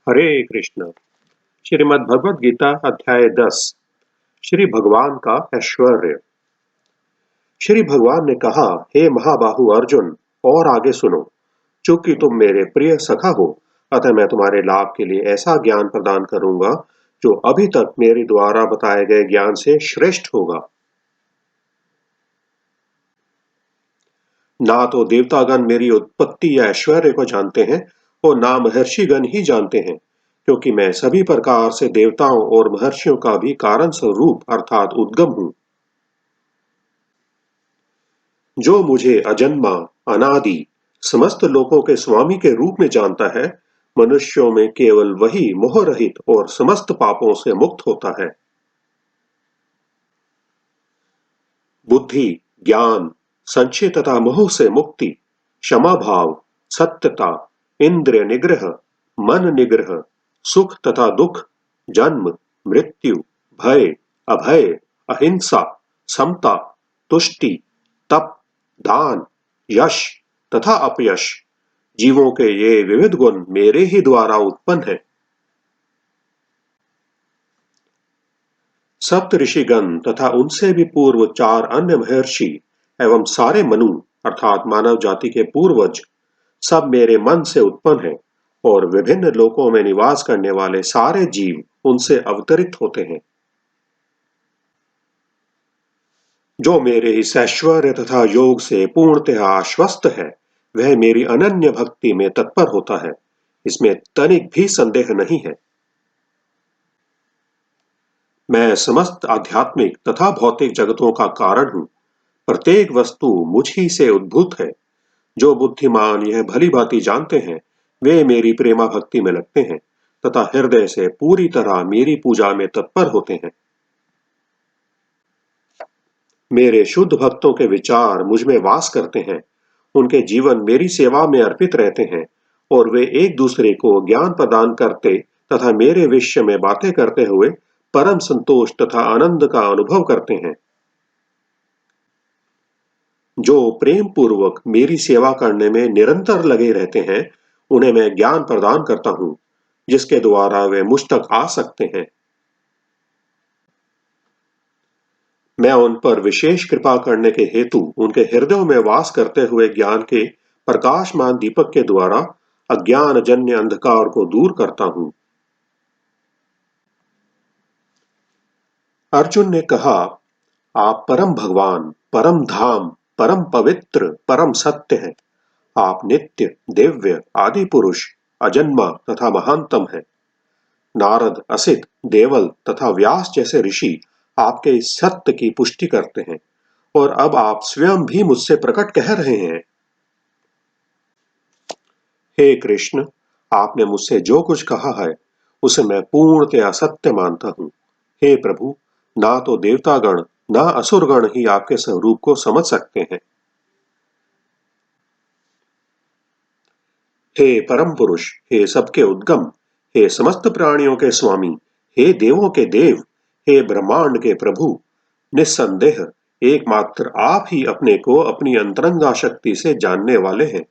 हरे कृष्ण। श्रीमद् भगवद गीता अध्याय 10। श्री भगवान का ऐश्वर्य। श्री भगवान ने कहा, हे महाबाहु अर्जुन, और आगे सुनो। चूंकि तुम मेरे प्रिय सखा हो, अतः मैं तुम्हारे लाभ के लिए ऐसा ज्ञान प्रदान करूंगा जो अभी तक मेरे द्वारा बताए गए ज्ञान से श्रेष्ठ होगा। ना तो देवतागण मेरी उत्पत्ति या ऐश्वर्य को जानते हैं और ना महर्षिगण ही जानते हैं, क्योंकि मैं सभी प्रकार से देवताओं और महर्षियों का भी कारण स्वरूप अर्थात उद्गम हूं। जो मुझे अजन्मा, अनादि, समस्त लोकों के स्वामी के रूप में जानता है, मनुष्यों में केवल वही मोह रहित और समस्त पापों से मुक्त होता है। बुद्धि, ज्ञान, संशय तथा मोह से मुक्ति, क्षमा भाव, सत्यता, इंद्रिय निग्रह, मन निग्रह, सुख तथा दुख, जन्म, मृत्यु, भय, अभय, अहिंसा, समता, तुष्टि, तप, दान, यश तथा अपयश, जीवों के ये विविध गुण मेरे ही द्वारा उत्पन्न हैं। सप्त ऋषिगण तथा उनसे भी पूर्व 4 अन्य महर्षि एवं सारे मनु अर्थात मानव जाति के पूर्वज सब मेरे मन से उत्पन्न हैं, और विभिन्न लोकों में निवास करने वाले सारे जीव उनसे अवतरित होते हैं। जो मेरे इस ऐश्वर्य तथा योग से पूर्णतः आश्वस्त है, वह मेरी अनन्य भक्ति में तत्पर होता है, इसमें तनिक भी संदेह नहीं है। मैं समस्त आध्यात्मिक तथा भौतिक जगतों का कारण हूं। प्रत्येक वस्तु मुझ ही से उद्भूत है। जो बुद्धिमान यह भली भांति जानते हैं, वे मेरी प्रेमा भक्ति में लगते हैं तथा हृदय से पूरी तरह मेरी पूजा में तत्पर होते हैं। मेरे शुद्ध भक्तों के विचार मुझ में वास करते हैं। उनके जीवन मेरी सेवा में अर्पित रहते हैं, और वे एक दूसरे को ज्ञान प्रदान करते तथा मेरे विषय में बातें करते हुए परम संतोष तथा आनंद का अनुभव करते हैं। जो प्रेम पूर्वक मेरी सेवा करने में निरंतर लगे रहते हैं, उन्हें मैं ज्ञान प्रदान करता हूं, जिसके द्वारा वे मुझ तक आ सकते हैं। मैं उन पर विशेष कृपा करने के हेतु उनके हृदयों में वास करते हुए ज्ञान के प्रकाशमान दीपक के द्वारा अज्ञान जन्य अंधकार को दूर करता हूं। अर्जुन ने कहा, आप परम भगवान, परम धाम, परम पवित्र, परम सत्य हैं। आप नित्य, दिव्य, आदि पुरुष, अजन्मा तथा महानतम हैं। नारद, असित, देवल तथा व्यास जैसे ऋषि आपके इस सत्य की पुष्टि करते हैं, और अब आप स्वयं भी मुझसे प्रकट कह रहे हैं। हे कृष्ण, आपने मुझसे जो कुछ कहा है, उसे मैं पूर्णतया सत्य मानता हूं। हे प्रभु, ना तो देवतागण ना असुरगण ही आपके स्वरूप को समझ सकते हैं। हे परम पुरुष, हे सबके उद्गम, हे समस्त प्राणियों के स्वामी, हे देवों के देव, हे ब्रह्मांड के प्रभु, निस्संदेह एकमात्र आप ही अपने को अपनी अंतरंगा शक्ति से जानने वाले हैं।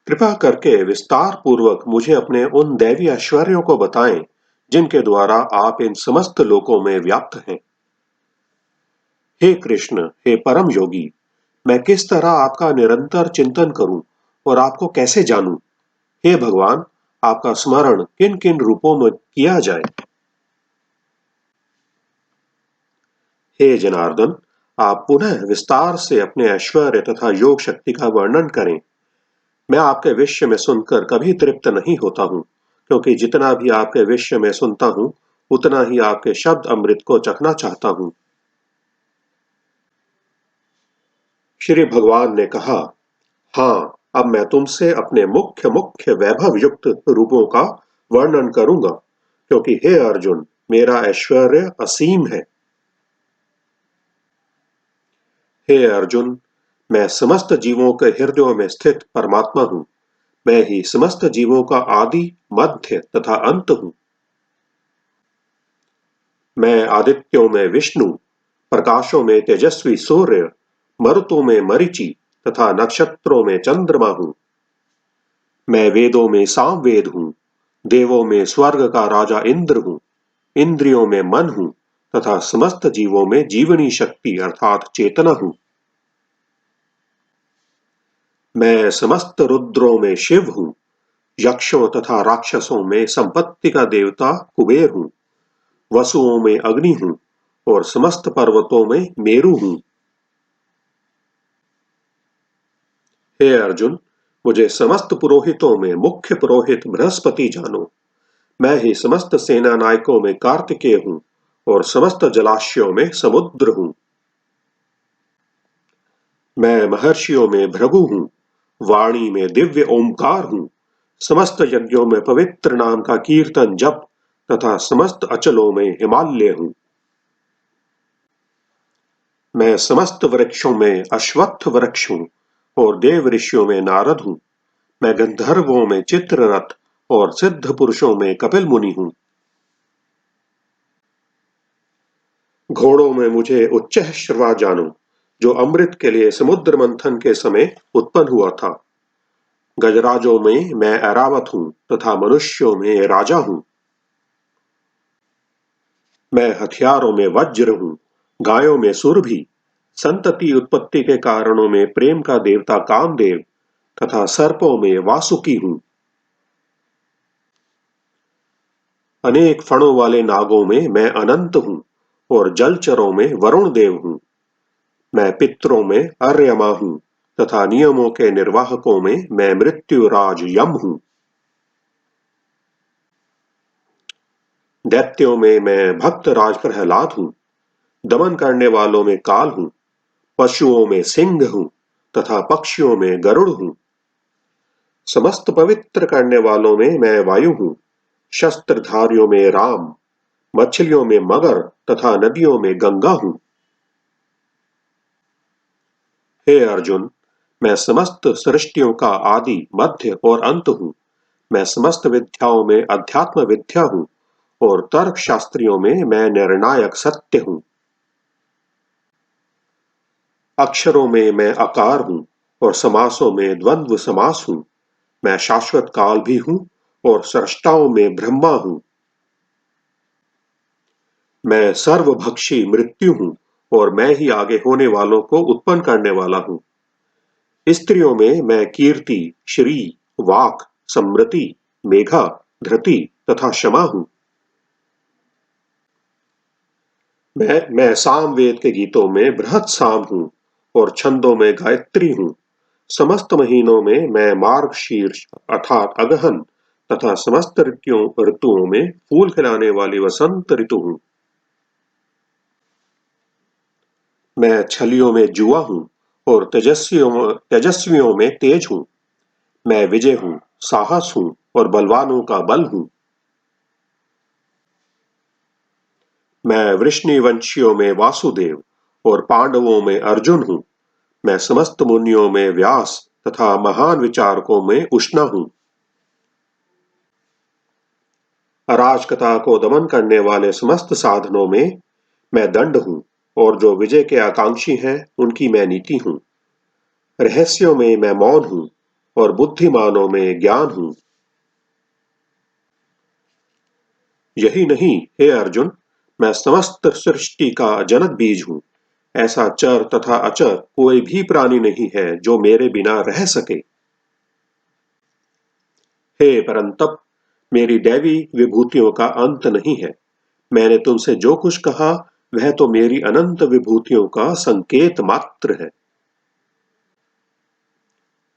कृपा करके विस्तार पूर्वक मुझे अपने उन दैवी ऐश्वर्यों को बताएं, जिनके द्वारा आप इन समस्त लोकों में व्याप्त हैं। हे कृष्ण, हे परम योगी, मैं किस तरह आपका निरंतर चिंतन करूं और आपको कैसे जानूं? हे भगवान, आपका स्मरण किन किन रूपों में किया जाए? हे जनार्दन, आप पुनः विस्तार से अपने ऐश्वर्य तथा योग शक्ति का वर्णन करें। मैं आपके विषय में सुनकर कभी तृप्त नहीं होता हूं, क्योंकि जितना भी आपके विषय में सुनता हूं, उतना ही आपके शब्द अमृत को चखना चाहता हूं। श्री भगवान ने कहा, हाँ, अब मैं तुमसे अपने मुख्य मुख्य वैभव युक्त रूपों का वर्णन करूंगा, क्योंकि हे अर्जुन, मेरा ऐश्वर्य असीम है। हे अर्जुन, मैं समस्त जीवों के हृदयों में स्थित परमात्मा हूं। मैं ही समस्त जीवों का आदि, मध्य तथा अंत हूं। मैं आदित्यों में विष्णु, प्रकाशों में तेजस्वी सूर्य, मरुतों में मरीचि तथा नक्षत्रों में चंद्रमा हूं। मैं वेदों में सामवेद हूँ, देवों में स्वर्ग का राजा इंद्र हूँ, इंद्रियों में मन हूँ तथा समस्त जीवों में जीवनी शक्ति अर्थात चेतना हूँ। मैं समस्त रुद्रों में शिव हूँ, यक्षों तथा राक्षसों में संपत्ति का देवता कुबेर हूँ, वसुओं में अग्नि हूँ और समस्त पर्वतों में मेरु हूँ। हे अर्जुन, मुझे समस्त पुरोहितों में मुख्य पुरोहित बृहस्पति जानो। मैं ही समस्त सेना नायकों में कार्तिकेय हूँ और समस्त जलाशयों में समुद्र हूँ। मैं महर्षियों में भृगु हूँ, वाणी में दिव्य ओंकार हूँ, समस्त यज्ञों में पवित्र नाम का कीर्तन जप तथा समस्त अचलों में हिमालय हूँ। मैं समस्त वृक्षों में अश्वत्थ वृक्ष हूँ और देव ऋषियों में नारद हूँ। मैं गंधर्वों में चित्ररथ और सिद्ध पुरुषों में कपिल मुनि हूँ। घोड़ों में मुझे उच्चैःश्रवा जानो, जो अमृत के लिए समुद्र मंथन के समय उत्पन्न हुआ था। गजराजों में मैं ऐरावत हूँ तथा मनुष्यों में राजा हूँ। मैं हथियारों में वज्र हूँ, गायों में सुरभि, संतति उत्पत्ति के कारणों में प्रेम का देवता कामदेव तथा सर्पों में वासुकी हूँ। अनेक फणों वाले नागों में मैं अनंत हूँ और जलचरों में वरुण देव हूँ। मैं पितरों में अर्यमा हूँ तथा नियमों के निर्वाहकों में मैं मृत्युराज यम हूँ। दैत्यों में मैं भक्तराज प्रहलाद हूँ, दमन करने वालों में काल हूँ, पशुओं में सिंह हूँ तथा पक्षियों में गरुड़ हूँ। समस्त पवित्र करने वालों में मैं वायु हूँ, शस्त्रधारियों में राम, मछलियों में मगर तथा नदियों में गंगा हूँ। हे अर्जुन, मैं समस्त सृष्टियों का आदि मध्य और अंत हूँ। मैं समस्त विद्याओं में अध्यात्म विद्या हूँ और तर्क शास्त्रियों में मैं निर्णायक सत्य हूँ। अक्षरों में मैं आकार हूँ और समासों में द्वंद्व समास हूँ। मैं शाश्वत काल भी हूँ और सृष्टाओं में ब्रह्मा हूँ। मैं सर्वभक्षी मृत्यु हूँ और मैं ही आगे होने वालों को उत्पन्न करने वाला हूँ। स्त्रियों में मैं कीर्ति, श्री, वाक, समृति, मेघा, धृति तथा क्षमा हूँ। मैं सामवेद के गीतों में बृहत साम हूँ और छंदों में गायत्री हूँ। समस्त महीनों में मैं मार्गशीर्ष अर्थात अगहन तथा समस्त ऋतुओं में फूल खिलाने वाली वसंत ऋतु हूँ। मैं छलियों में जुआ हूँ और तेजस्वियों में तेज हूँ। मैं विजय हूँ, साहस हूँ और बलवानों का बल हूँ। मैं वृष्णिवंशियों में वासुदेव और पांडवों में अर्जुन हूँ। मैं समस्त मुनियों में व्यास तथा महान विचारकों में उष्णा हूँ। अराजकता को दमन करने वाले समस्त साधनों में मैं दंड हूँ और जो विजय के आकांक्षी हैं उनकी मैं नीति हूँ। रहस्यों में मैं मौन हूँ और बुद्धिमानों में ज्ञान हूँ। यही नहीं, हे अर्जुन, मैं समस्त सृष्टि का जनक बीज हूँ। ऐसा चर तथा अचर कोई भी प्राणी नहीं है जो मेरे बिना रह सके। हे परंतप, मेरी दैवी विभूतियों का अंत नहीं है। मैंने तुमसे जो कुछ कहा वह तो मेरी अनंत विभूतियों का संकेत मात्र है।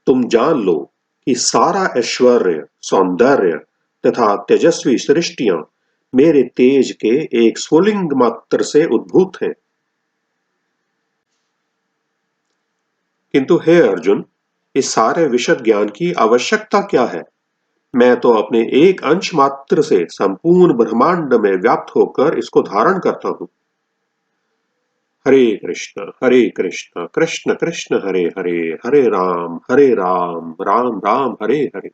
तुम जान लो कि सारा ऐश्वर्य, सौंदर्य तथा तेजस्वी सृष्टियां मेरे तेज के एक स्फुलिंग मात्र से उद्भूत हैं। किंतु हे अर्जुन, इस सारे विशद ज्ञान की आवश्यकता क्या है? मैं तो अपने एक अंश मात्र से संपूर्ण ब्रह्मांड में व्याप्त होकर इसको धारण करता हूं। हरे कृष्ण कृष्ण कृष्ण हरे हरे, हरे राम राम राम हरे हरे।